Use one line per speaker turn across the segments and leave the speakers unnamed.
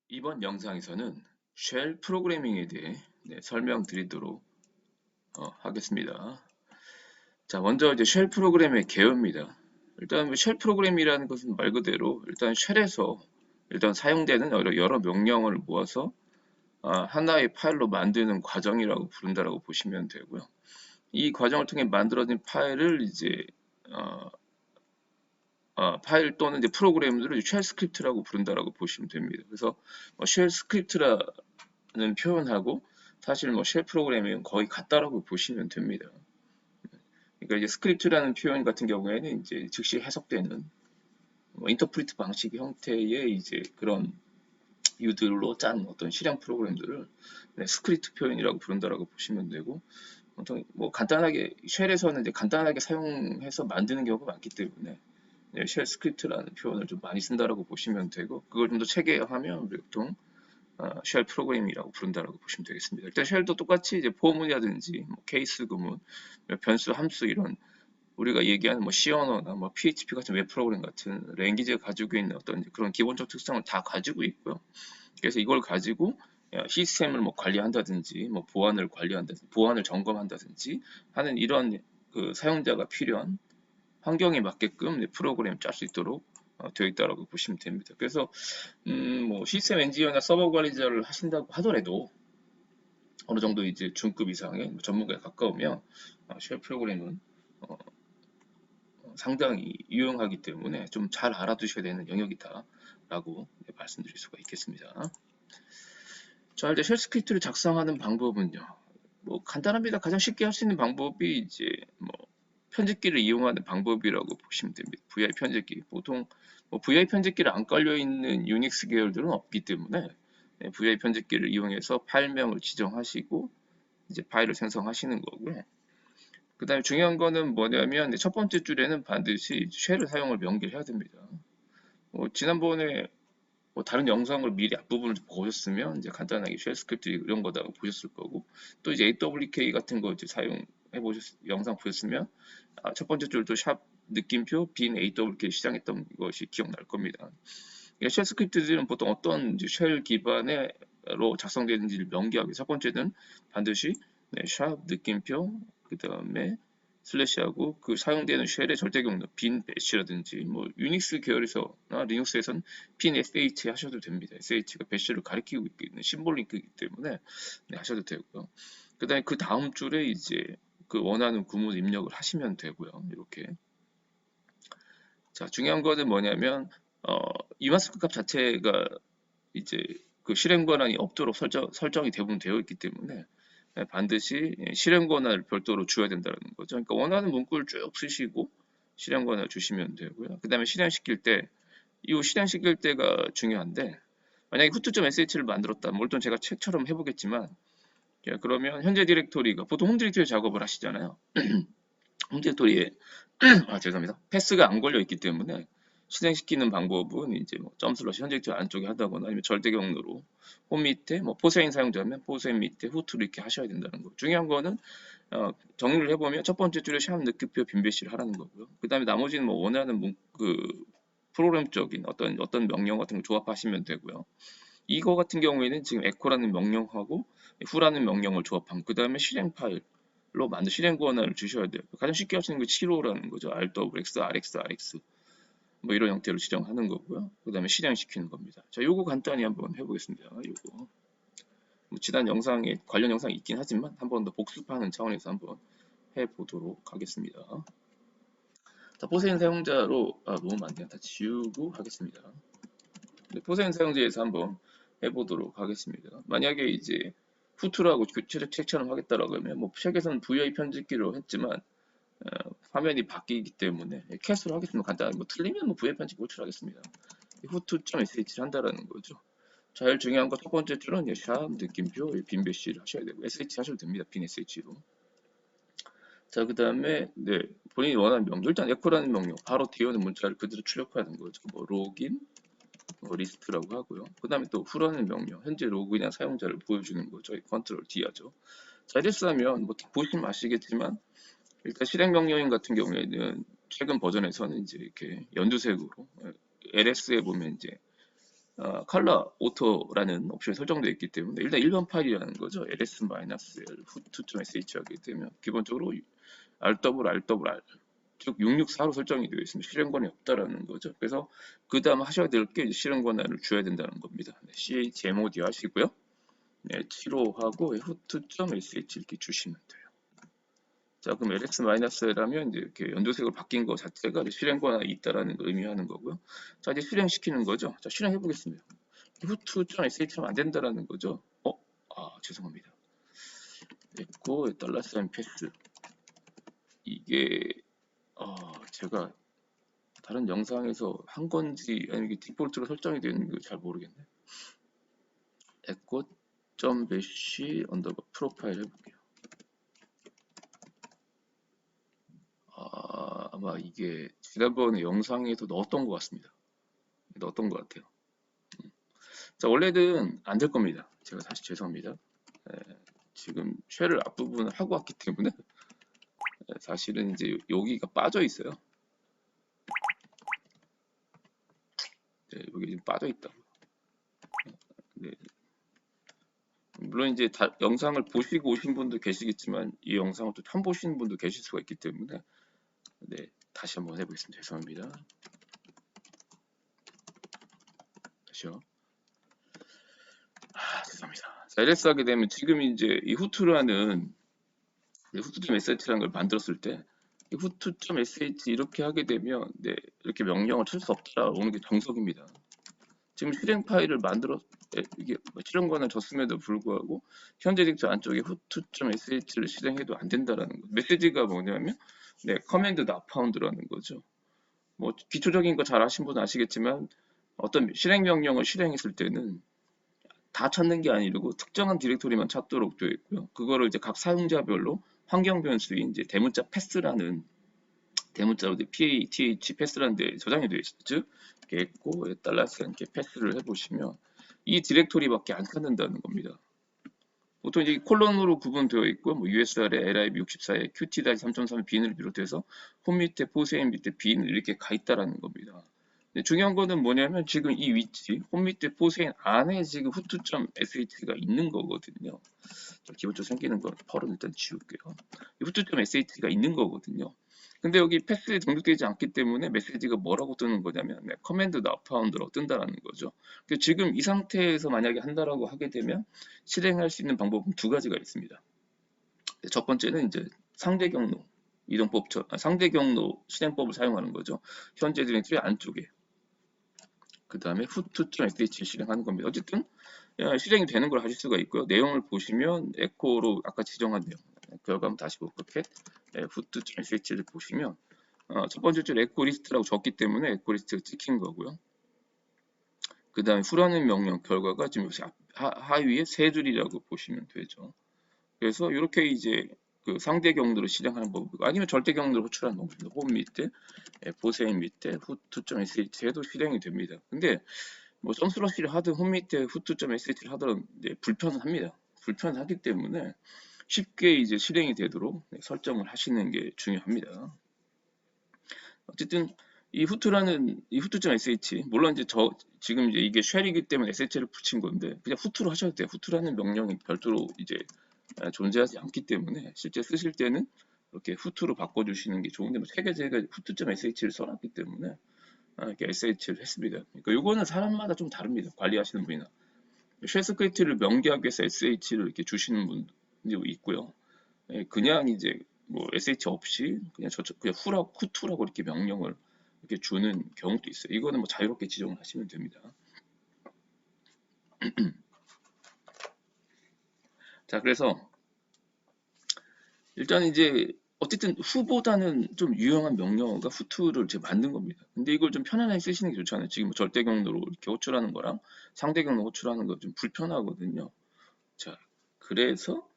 이번 영상에서는 쉘 프로그래밍에 대해 설명드리도록 하겠습니다. 자, 먼저 이제 쉘 프로그램의 개요입니다. 일단 쉘 프로그램이라는 것은 말 그대로 일단 쉘에서 일단 사용되는 여러 명령어를 모아서 하나의 파일로 만드는 과정이라고 부른다라고 보시면 되고요. 이 과정을 통해 만들어진 파일을 이제 어, 파일 또는 이제 프로그램들을 쉘 스크립트라고 부른다라고 보시면 됩니다. 그래서 쉘 스크립트라는 표현하고 사실 쉘 프로그래밍은 거의 같다라고 보시면 됩니다. 그러니까 이제 스크립트라는 표현 같은 경우에는 이제 즉시 해석되는 인터프리트 방식 형태의 이제 그런 유들로 짠 어떤 실행 프로그램들을 스크립트 표현이라고 부른다라고 보시면 되고, 보통 간단하게 쉘에서는 이제 간단하게 사용해서 만드는 경우가 많기 때문에 쉘 스크립트라는 표현을 좀 많이 쓴다라고 보시면 되고, 그걸 좀 더 체계화하면 보통 쉘 프로그램이라고 부른다라고 보시면 되겠습니다. 일단 쉘도 똑같이 이제 포문이라든지 케이스 구문, 변수, 함수 이런 우리가 얘기하는 C 언어나 PHP 같은 웹 프로그램 같은 랭귀지가 가지고 있는 어떤 그런 기본적 특성을 다 가지고 있고요. 그래서 이걸 가지고 시스템을 관리한다든지 보안을 관리한다든지 보안을 점검한다든지 하는 이런 그 사용자가 필요한 환경에 맞게끔 프로그램 짤 수 있도록 되어 있다고 보시면 됩니다. 그래서 시스템 엔지니어나 서버 관리자를 하신다고 하더라도 어느 정도 이제 중급 이상의 전문가에 가까우면 쉘 프로그램은 상당히 유용하기 때문에 좀 잘 알아두셔야 되는 영역이다라고 말씀드릴 수가 있겠습니다. 자, 이제 쉘 스크립트를 작성하는 방법은요. 간단합니다. 가장 쉽게 할 수 있는 방법이 이제 편집기를 이용하는 방법이라고 보시면 됩니다. VI 편집기. 보통 VI 편집기를 안 깔려 있는 유닉스 계열들은 없기 때문에 VI 편집기를 이용해서 파일명을 지정하시고 이제 파일을 생성하시는 거고요. 그 다음에 중요한 거는 뭐냐면 첫 번째 줄에는 반드시 쉘을 사용을 명기해야 됩니다. 지난번에 다른 영상을 미리 앞부분을 보셨으면 이제 간단하게 쉘 스크립트 이런 거다 보셨을 거고, 또 이제 AWK 같은 거 이제 사용해 보셨 영상 보셨으면 첫 번째 줄도 샵 느낌표 빈 AWK 시작했던 것이 기억날 겁니다. 쉘 스크립트들은 보통 어떤 쉘 기반으로 작성되는지를 명기하기, 첫 번째는 반드시 샵 느낌표 그 다음에 슬래시하고 그 사용되는 쉘의 절대 경로 빈 배시라든지 유닉스 계열에서나 리눅스에서는 빈 sh 하셔도 됩니다. sh가 배시를 가리키고 있는 심볼링크이기 때문에 하셔도 되고요. 그 다음에 그 다음 줄에 이제 그 원하는 구문 입력을 하시면 되고요. 이렇게. 자, 중요한 거는 뭐냐면 이마스크 값 자체가 이제 그 실행 권한이 없도록 설정이 대부분 되어 있기 때문에 반드시 실행 권한을 별도로 줘야 된다는 거죠. 그러니까 원하는 문구를 쭉 쓰시고 실행 권한을 주시면 되고요. 그 다음에 실행시킬 때, 이 실행시킬 때가 중요한데, 만약에 후트.sh를 만들었다. 물론 제가 책처럼 해보겠지만, 그러면 현재 디렉토리가 보통 홈 디렉토리 작업을 하시잖아요. 홈 디렉토리에 죄송합니다. 패스가 안 걸려 있기 때문에 실행시키는 방법은 이제 점 슬러시 현재 디렉토리 안쪽에 하다거나 아니면 절대 경로로 홈 밑에 포세인 사용자면 포세인 밑에 후트를 이렇게 하셔야 된다는 거. 중요한 거는 정리를 해보면 첫 번째 줄에 샵 느낌표 빈배시를 하라는 거고요. 그 다음에 나머지는 원하는 그 프로그램적인 어떤 명령 같은 걸 조합하시면 되고요. 이거 같은 경우에는 지금 echo라는 명령하고 후라는 명령을 조합한 그 다음에 실행 파일로 만든 실행 권한을 주셔야 돼요. 가장 쉽게 할 수 있는 게 7호라는 거죠. RWX, RX, RX 이런 형태로 지정하는 거고요. 그 다음에 실행시키는 겁니다. 자, 요거 간단히 한번 해보겠습니다. 요거 지난 영상에 관련 영상이 있긴 하지만 한 번 더 복습하는 차원에서 한번 해보도록 하겠습니다. 자, 포세인 사용자로 너무 많네요. 다 지우고 하겠습니다. 포세인 사용자에서 한번 해보도록 하겠습니다. 만약에 이제 후트라고 책처럼 하겠다라고 하면 책에서는 VI 편집기로 했지만 화면이 바뀌기 때문에 캐스로 하겠습니다. 간단히 틀리면 VI 편집기 후트로 하겠습니다. 후트.sh를 한다라는 거죠. 제일 중요한 거 첫 번째 줄은 샵 느낌표 빈배시를 하셔야 되고 sh 하셔도 됩니다. 빈 sh로. 자, 그 다음에 본인이 원하는 명령, 일단 echo라는 명령 바로 뒤에 오는 문자를 그대로 출력하는 거죠. 로긴 리스트라고 하고요. 그 다음에 또 후라는 명령, 현재 로그인한 사용자를 보여주는 거죠. 컨트롤 D 하죠. 자, 이래서 하면 보시면 아시겠지만 일단 실행 명령인 같은 경우에는 최근 버전에서는 이제 이렇게 연두색으로 LS에 보면 이제 컬러 오토라는 옵션이 설정되어 있기 때문에 일단 일반 파일이라는 거죠. ls-l 후투.sh 하게 되면 기본적으로 RRR 즉 664로 설정이 되어 있으면 실행 권한이 없다라는 거죠. 그래서 그 다음 하셔야 될 게 실행 권한을 줘야 된다는 겁니다. 네, chmod 하시고요. 네, 7호하고 후투.sh 이렇게 주시면 돼요. 자, 그럼 ls-l라면 이제 이렇게 연두색으로 바뀐 거 자체가 실행 권한이 있다라는 걸 의미하는 거고요. 자, 이제 실행시키는 거죠. 자, 실행해 보겠습니다. 후투.sh하면 안 된다라는 거죠. 죄송합니다. echo $n 패스 이게 제가 다른 영상에서 한 건지 아니면 이게 디폴트로 설정이 되어 있는 거 잘 모르겠네. echo.mesh 언더바 프로파일 해볼게요. 아마 이게 지난번에 영상에도 넣었던 것 같습니다. 넣었던 것 같아요. 자, 원래는 안 될 겁니다. 제가 다시 죄송합니다. 지금 쉘을 앞부분을 하고 왔기 때문에 사실은 이제 여기가 빠져 있어요. 네, 여기 지금 빠져 있다고. 네. 물론 이제 영상을 보시고 오신 분도 계시겠지만 이 영상을 또 처음 보시는 분도 계실 수가 있기 때문에 네, 다시 한번 해보겠습니다. 죄송합니다. 다시요. 죄송합니다. 자, ls 하게 되면 지금 이제 이 후투라는 후투.sh라는 걸 만들었을 때 이 후투.sh 이렇게 하게 되면 네, 이렇게 명령을 칠 수 없다라는 게 정석입니다. 지금 실행 파일을 만들어 이게 실행 권한을 줬음에도 불구하고 현재 딕트 안쪽에 후투.sh를 실행해도 안 된다라는 거. 메시지가 뭐냐면 네, 커맨드 not found라는 거죠. 뭐 기초적인 거 잘 아신 분은 아시겠지만 어떤 실행 명령을 실행했을 때는 다 찾는 게 아니고 특정한 디렉토리만 찾도록 되어 있고요. 그거를 이제 각 사용자별로 환경 변수인 이제 대문자 패스라는 대문자로 PATH 패스라는 데 저장이 되어 있어요. 즉, echo $n 패스를 해보시면 이 디렉토리밖에 안 찾는다는 겁니다. 보통 이제 콜론으로 구분되어 있고 뭐 USR에 LIB 64에 QT-3.3 빈을 비롯해서 홈 밑에 포세인 밑에 빈 이렇게 가 있다라는 겁니다. 중요한 거는 뭐냐면 지금 이 위치 홈 밑에 포세인 안에 지금 후투.sh가 있는 거거든요. 기본적으로 생기는 건 펄은 일단 지울게요. 후투.sh가 있는 거거든요. 근데 여기 패스에 등록되지 않기 때문에 메시지가 뭐라고 뜨는 거냐면 커맨드 not found로 뜬다라는 거죠. 지금 이 상태에서 만약에 한다라고 하게 되면 실행할 수 있는 방법은 두 가지가 있습니다. 첫 번째는 이제 상대 경로 이동법 상대 경로 실행법을 사용하는 거죠. 현재 디렉토리 안쪽에 그 다음에 후투.sh 실행하는 겁니다. 어쨌든 실행이 되는 걸 하실 수가 있고요. 내용을 보시면 에코로 아까 지정한 내용 결과물 다시 볼게요. 후투.sh를 보시면 첫 번째 줄 에코 리스트라고 적기 때문에 에코 리스트가 찍힌 거고요. 그 다음에 후라는 명령 결과가 지금 하위에 세 줄이라고 보시면 되죠. 그래서 이렇게 이제 그 상대 경로로 실행하는 법이고 아니면 절대 경로로 호출하는 방법입니다. 홈 밑에 보세인 밑에 후투.sh 해도 실행이 됩니다. 근데 뭐 썬슬러시를 하든 홈 밑에 후투.sh를 하든 불편합니다. 불편하기 때문에 쉽게 이제 실행이 되도록 설정을 하시는 게 중요합니다. 어쨌든 이 후투.sh 물론 이제 지금 이제 이게 쉘이기 때문에 sh를 붙인 건데 그냥 후투로 하셔도 돼요. 후투라는 명령이 별도로 이제 존재하지 않기 때문에 실제 쓰실 때는 이렇게 후투로 바꿔주시는 게 좋은데 제가 후투.sh를 써놨기 때문에 이렇게 sh를 했습니다. 그러니까 이거는 사람마다 좀 다릅니다. 관리하시는 분이나 쉘 스크립트를 명기하기 위해서 sh를 이렇게 주시는 분도 있고요. 그냥 이제 뭐 sh 없이 그냥 후투라고 이렇게 명령을 이렇게 주는 경우도 있어요. 이거는 뭐 자유롭게 지정을 하시면 됩니다. 자, 그래서 일단 이제 어쨌든 후보다는 좀 유용한 명령어가 후투를 이제 만든 겁니다. 근데 이걸 좀 편안하게 쓰시는 게 좋잖아요. 지금 절대 경로로 이렇게 호출하는 거랑 상대 경로 호출하는 거 좀 불편하거든요. 자, 그래서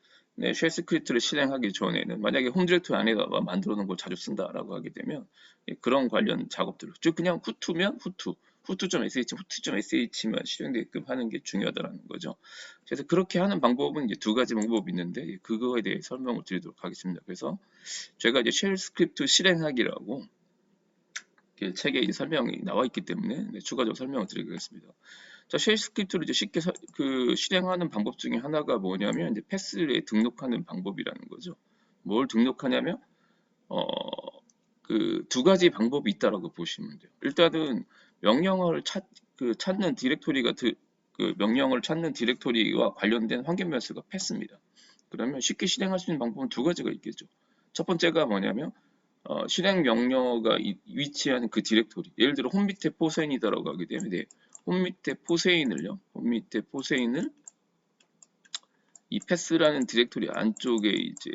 쉘 스크립트를 실행하기 전에는 만약에 홈 디렉토리 안에다가 만들어 놓은 걸 자주 쓴다라고 하게 되면 그런 관련 작업들을 즉 그냥 후투면 후투.sh만 실행되게끔 하는 게 중요하다는 거죠. 그래서 그렇게 하는 방법은 이제 두 가지 방법이 있는데 그거에 대해 설명을 드리도록 하겠습니다. 그래서 제가 이제 쉘 스크립트 실행하기라고 책에 이제 설명이 나와 있기 때문에 추가적으로 설명을 드리겠습니다. 자, 쉘 스크립트를 이제 쉽게 실행하는 방법 중에 하나가 뭐냐면 이제 패스에 등록하는 방법이라는 거죠. 뭘 등록하냐면 그 두 가지 방법이 있다라고 보시면 돼요. 일단은 명령어를 찾는 디렉토리가 그 명령을 찾는 디렉토리와 관련된 환경 변수가 패스입니다. 그러면 쉽게 실행할 수 있는 방법은 두 가지가 있겠죠. 첫 번째가 뭐냐면 실행 명령어가 위치하는 그 디렉토리. 예를 들어 홈 밑에 포세인이다라고 하게 되면 홈 밑에 포세인을 이 패스라는 디렉토리 안쪽에 이제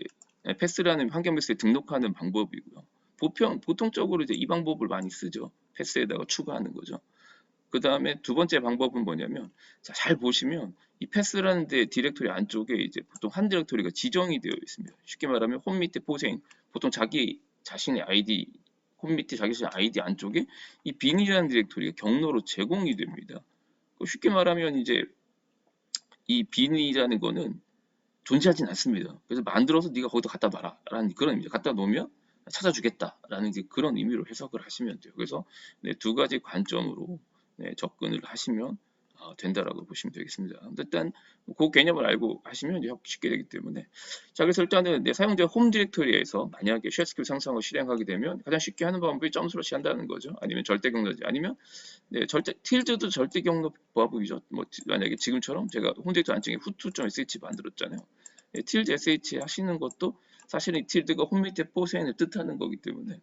패스라는 환경 변수에 등록하는 방법이고요. 보통적으로 이제 이 방법을 많이 쓰죠. 패스에다가 추가하는 거죠. 그 다음에 두 번째 방법은 뭐냐면, 자, 잘 보시면 이 패스라는 디렉토리 안쪽에 이제 보통 한 디렉토리가 지정이 되어 있습니다. 쉽게 말하면 홈 밑에 포세인, 보통 자기 자신의 아이디, 홈 밑에 자기 자신의 아이디 안쪽에 이 빈이라는 디렉토리가 경로로 제공이 됩니다. 쉽게 말하면 이제 이 빈이라는 거는 존재하진 않습니다. 그래서 만들어서 네가 거기다 갖다 놔라 라는 그런 의미죠. 갖다 놓으면 찾아주겠다라는 그런 의미로 해석을 하시면 돼요. 그래서 두 가지 관점으로 접근을 하시면 된다라고 보시면 되겠습니다. 일단 그 개념을 알고 하시면 쉽게 되기 때문에, 자, 그래서 일단은 사용자 홈 디렉토리에서 만약에 쉘 스크립트 상상을 실행하게 되면 가장 쉽게 하는 방법이 점 슬러시 한다는 거죠. 아니면 절대 경로지, 아니면 틸드도 절대 경로 방법이죠. 뭐 만약에 지금처럼 제가 홈 디렉토리 안쪽에 후투.sh 만들었잖아요. 틸드 sh 하시는 것도 사실은 틸드가 홈 밑에 포세인을 뜻하는 거기 때문에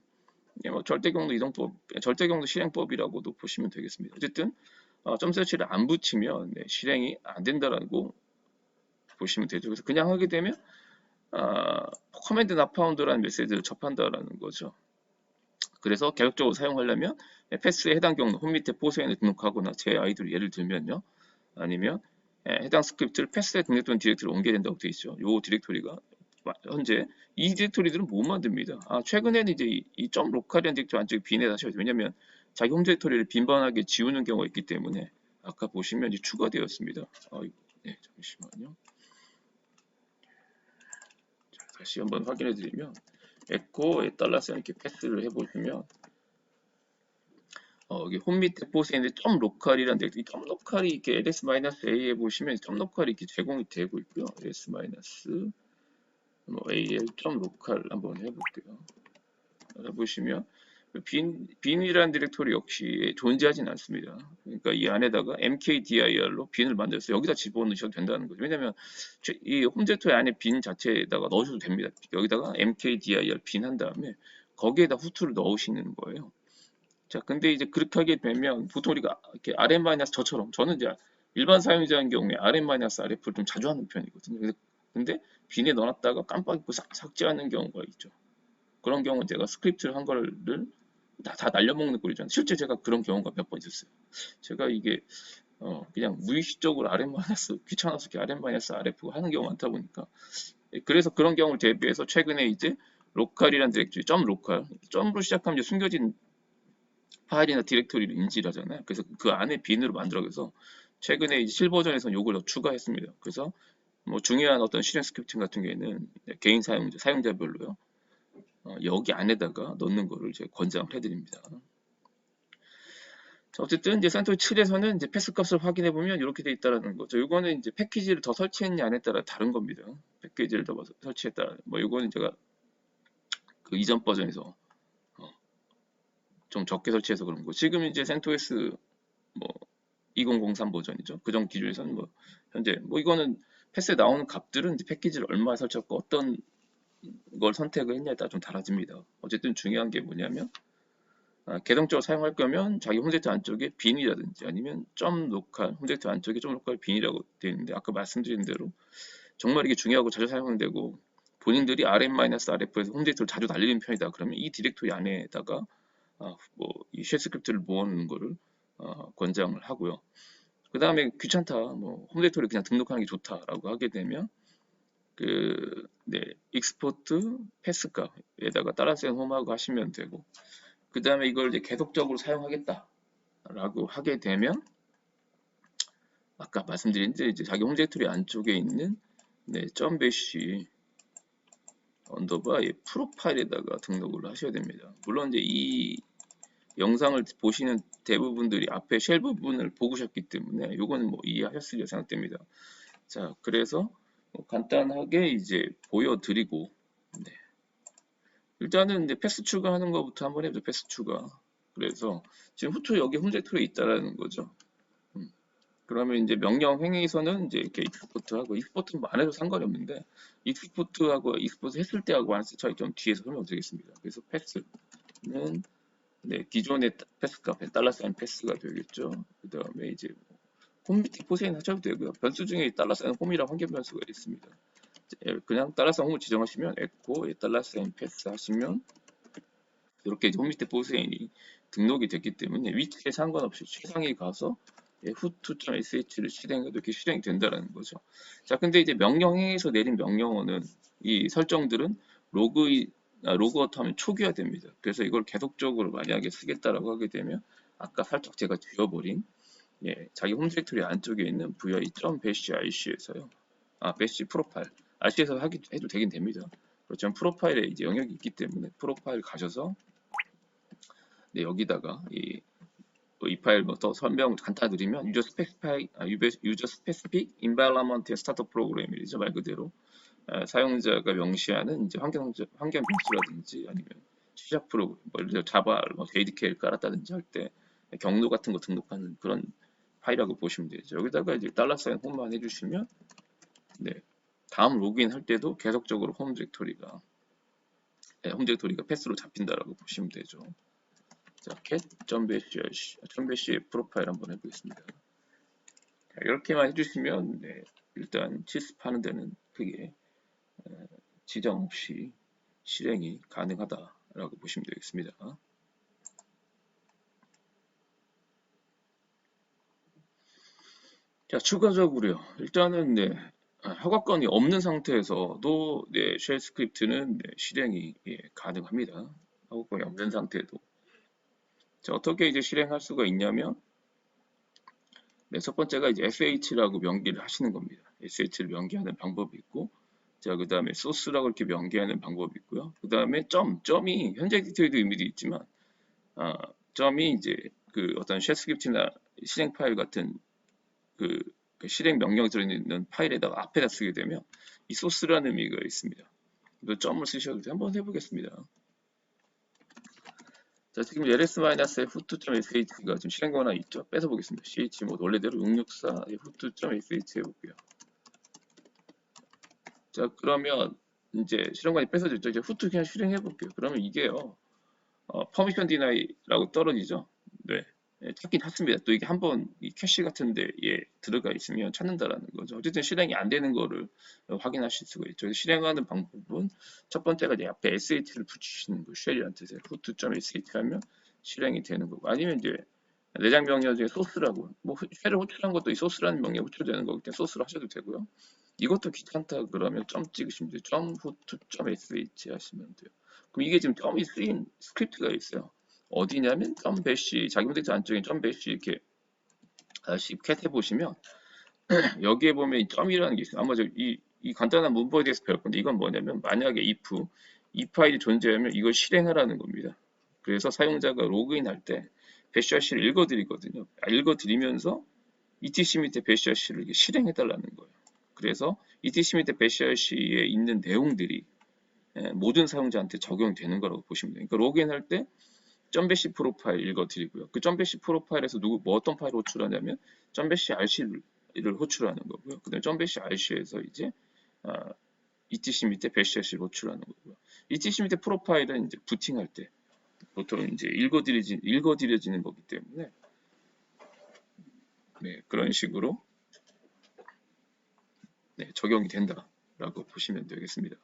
뭐 절대 경로 이동법, 절대 경로 실행법이라고도 보시면 되겠습니다. 어쨌든 점 설치를 안 붙이면 실행이 안 된다라고 보시면 되죠. 그래서 그냥 하게 되면 커맨드 나 파운드라는 메시지를 접한다라는 거죠. 그래서 계속적으로 사용하려면 패스에 해당 경로 홈 밑에 포세인을 등록하거나 제 아이디로 예를 들면요, 아니면 해당 스크립트를 패스에 등록된 디렉토리로 옮겨야 된다고 되어 있죠. 이 디렉토리가 현재 이 디렉토리들은 못 만듭니다. 최근에는 이제 이 점 로컬이라는 디렉토리 안쪽에 빈에 다셔야 돼요. 왜냐면 자기 홈 디렉토리를 빈번하게 지우는 경우가 있기 때문에 아까 보시면 이제 추가되었습니다. 네, 잠시만요. 자, 다시 한번 확인해 드리면 에코에 달러스 이렇게 패스를 해보시면 여기 홈 밑에 포스에 점 로컬이라는 데, 점 로컬이 이렇게 ls-a에 보시면 점 로컬이 이렇게 제공이 되고 있고요. ls- al 점 로컬 한번 해볼게요. 보시면 빈이라는 디렉토리 역시 존재하진 않습니다. 그러니까 이 안에다가 mkdir로 빈을 만들어서 여기다 집어넣으셔도 된다는 거죠. 왜냐면 이 홈 디렉토리 안에 빈 자체에다가 넣으셔도 됩니다. 여기다가 mkdir 빈 한 다음에 거기에다 후투를 넣으시는 거예요. 자, 근데 이제 그렇게 하게 되면 보통 우리가 이렇게 rm-저처럼, 저는 이제 일반 사용자인 경우에 rm-rf를 좀 자주 하는 편이거든요. 근데 빈에 넣어놨다가 깜빡 잊고 삭제하는 경우가 있죠. 그런 경우는 제가 스크립트를 한 거를 다 날려먹는 꼴이잖아요. 실제 제가 그런 경우가 몇 번 있었어요. 제가 이게 그냥 무의식적으로 귀찮아서 이렇게 rm-rf 하는 경우가 많다 보니까, 그래서 그런 경우를 대비해서 최근에 이제 로컬이라는 디렉토리, 점 로컬, 점으로 시작하면 이제 숨겨진 파일이나 디렉토리를 인지를 하잖아요. 그래서 그 안에 빈으로 만들어서 최근에 이제 실버전에서는 요걸 더 추가했습니다. 그래서 뭐 중요한 어떤 실행 스크립팅 같은 경우에는 개인 사용자별로요. 여기 안에다가 넣는 거를 제가 권장을 해드립니다. 자, 어쨌든 이제 산토리 7에서는 이제 패스 값을 확인해 보면 이렇게 돼 있다라는 거죠. 이거는 이제 패키지를 더 설치했냐 안에 따라 다른 겁니다. 패키지를 더 설치했다. 뭐 이거는 제가 그 이전 버전에서 좀 적게 설치해서 그런 거. 지금 이제 센토스 뭐 2003 버전이죠. 그전 기준에서는 뭐 현재 뭐 이거는 패스에 나오는 값들은 이제 패키지를 얼마 설치했고 어떤 걸 선택을 했냐에 따라 좀 달라집니다. 어쨌든 중요한 게 뭐냐면 계정적으로 사용할 거면 자기 홈세트 안쪽에 빈이라든지 아니면 점 로컬, 홈세트 안쪽에 점 로컬 빈이라고 되어 있는데, 아까 말씀드린 대로 정말 이게 중요하고 자주 사용되고 본인들이 rm-rf에서 홈세트를 자주 날리는 편이다 그러면 이 디렉토리 안에다가 뭐이 쉘 스크립트를 모으는 거를 권장을 하고요. 그 다음에 귀찮다, 뭐 홈디렉토리 그냥 등록하는 게 좋다라고 하게 되면 익스포트 패스 값에다가 따라서 홈하고 하시면 되고, 그 다음에 이걸 이제 계속적으로 사용하겠다라고 하게 되면 아까 말씀드린 이제 자기 홈디렉토리 안쪽에 있는 점 배시 언더바 프로파일에다가 등록을 하셔야 됩니다. 물론 이제 이 영상을 보시는 대부분들이 앞에 쉘 부분을 보셨기 때문에 이거는 뭐 이해하셨으리라 생각됩니다. 자, 그래서 뭐 간단하게 이제 보여드리고, 네. 일단은 이제 패스 추가하는 것부터 한번 해보죠. 패스 추가. 그래서 지금 후투 여기 홈제트로 있다라는 거죠. 그러면 이제 명령 행위에서는 이제 이렇게 익스포트하고 익스포트는 뭐 안 해도 상관이 없는데 익스포트하고 익스포트 했을 때하고 안 했을 때 차이점 뒤에서 설명드리겠습니다. 그래서 패스는 네, 기존의 패스 값에 달러사인 패스가 되겠죠. 그 다음에 이제 홈 밑에 포세인 하셔도 되고요. 변수 중에 달러사인 홈이랑 환경 변수가 있습니다. 그냥 달러사인 홈을 지정하시면 에코 달러사인 패스 하시면 이렇게 홈 밑에 포세인이 등록이 됐기 때문에 위치에 상관없이 최상위 가서 후투.sh를 실행해도 이렇게 실행이 된다는 거죠. 자, 근데 이제 명령행에서 내린 명령어는 이 설정들은 로그아웃 하면 초기화됩니다. 그래서 이걸 계속적으로 만약에 쓰겠다라고 하게 되면 아까 살짝 제가 지워버린 자기 홈 디렉토리 안쪽에 있는 vi.bash.rc에서요. bash 프로파일 rc에서 해도 되긴 됩니다. 그렇지만 프로파일에 이제 영역이 있기 때문에 프로파일 가셔서 여기다가 이 파일 더 설명 간단히 드리면 유저 스페시픽 인바이러먼트 스타트 프로그램이죠. 말 그대로 사용자가 명시하는 이제 환경 변수라든지 아니면 시작 프로그램, 예를 들어 자바 JDK를 깔았다든지 할 때 경로 같은 거 등록하는 그런 파일이라고 보시면 되죠. 여기다가 이제 $사인 홈만 해주시면 다음 로그인 할 때도 계속적으로 홈 디렉토리가 패스로 잡힌다라고 보시면 되죠. 자, cat.bash 프로파일 한번 해보겠습니다. 자, 이렇게만 해주시면 일단 치습하는 데는 크게 지정 없이 실행이 가능하다라고 보시면 되겠습니다. 자, 추가적으로요. 일단은 허가권이 없는 상태에서도 쉘 스크립트는 실행이 가능합니다. 허가권이 없는 상태도. 자, 어떻게 이제 실행할 수가 있냐면 첫 번째가 이제 sh라고 명기를 하시는 겁니다. sh를 명기하는 방법이 있고, 자, 그 다음에 소스라고 이렇게 명기하는 방법이 있고요. 그 다음에 점이 현재 디테일도 의미도 있지만, 점이 이제 그 어떤 쉘 스크립트나 실행 파일 같은 그 실행 명령이 들어있는 파일에다가 앞에다 쓰게 되면 이 소스라는 의미가 있습니다. 그 점을 쓰셔도 돼요. 한번 해보겠습니다. 자, 지금 ls-f2.sh가 지금 실행 권한이 있죠. 뺏어보겠습니다. chmod 원래대로 664 f2.sh 해볼게요. 자, 그러면 이제 실행관이 뺏어졌죠. 이제 후투 그냥 실행해볼게요. 그러면 이게요, 퍼미션 디나이라고 떨어지죠. 네, 찾긴 찾습니다. 또 이게 한번 이 캐시 같은데 들어가 있으면 찾는다라는 거죠. 어쨌든 실행이 안 되는 거를 확인하실 수가 있죠. 실행하는 방법은 첫 번째가 이제 앞에 sh를 붙이시는 거, 쉘이라는 뜻의 후투.sh 하면 실행이 되는 거고, 아니면 이제 내장 명령 중에 소스라고, 뭐 쉘을 호출한 것도 이 소스라는 명령이 호출되는 거기 때문에 소스로 하셔도 되고요. 이것도 귀찮다 그러면 점 찍으시면 돼요. 점 후투 점 sh 하시면 돼요. 그럼 이게 지금 점이 쓰인 스크립트가 있어요. 어디냐면 점 배시 자기 프로젝트 안쪽에 점 배시 이렇게 다시 캣 해보시면 여기에 보면 이 점이라는 게 있어요. 아마 이 간단한 문법에 대해서 배울 건데 이건 뭐냐면 만약에 if 이 파일이 존재하면 이걸 실행하라는 겁니다. 그래서 사용자가 로그인할 때 배시RC를 읽어드리거든요. 읽어드리면서 etc 밑에 배시RC를 실행해달라는 거예요. 그래서 etc 밑에 배시RC에 있는 내용들이 모든 사용자한테 적용되는 거라고 보시면 돼요. 그러니까 로그인할 때 점배시 프로파일 읽어드리고요. 그 점배시 프로파일에서 어떤 파일을 호출하냐면 점배시 RC를 호출하는 거고요. 그 다음에 점배시 RC에서 이제 etc 밑에 배시 RC를 호출하는 거고요. etc 밑에 프로파일은 이제 부팅할 때 보통 이제 읽어드려지는 거기 때문에 그런 식으로 적용이 된다라고 보시면 되겠습니다.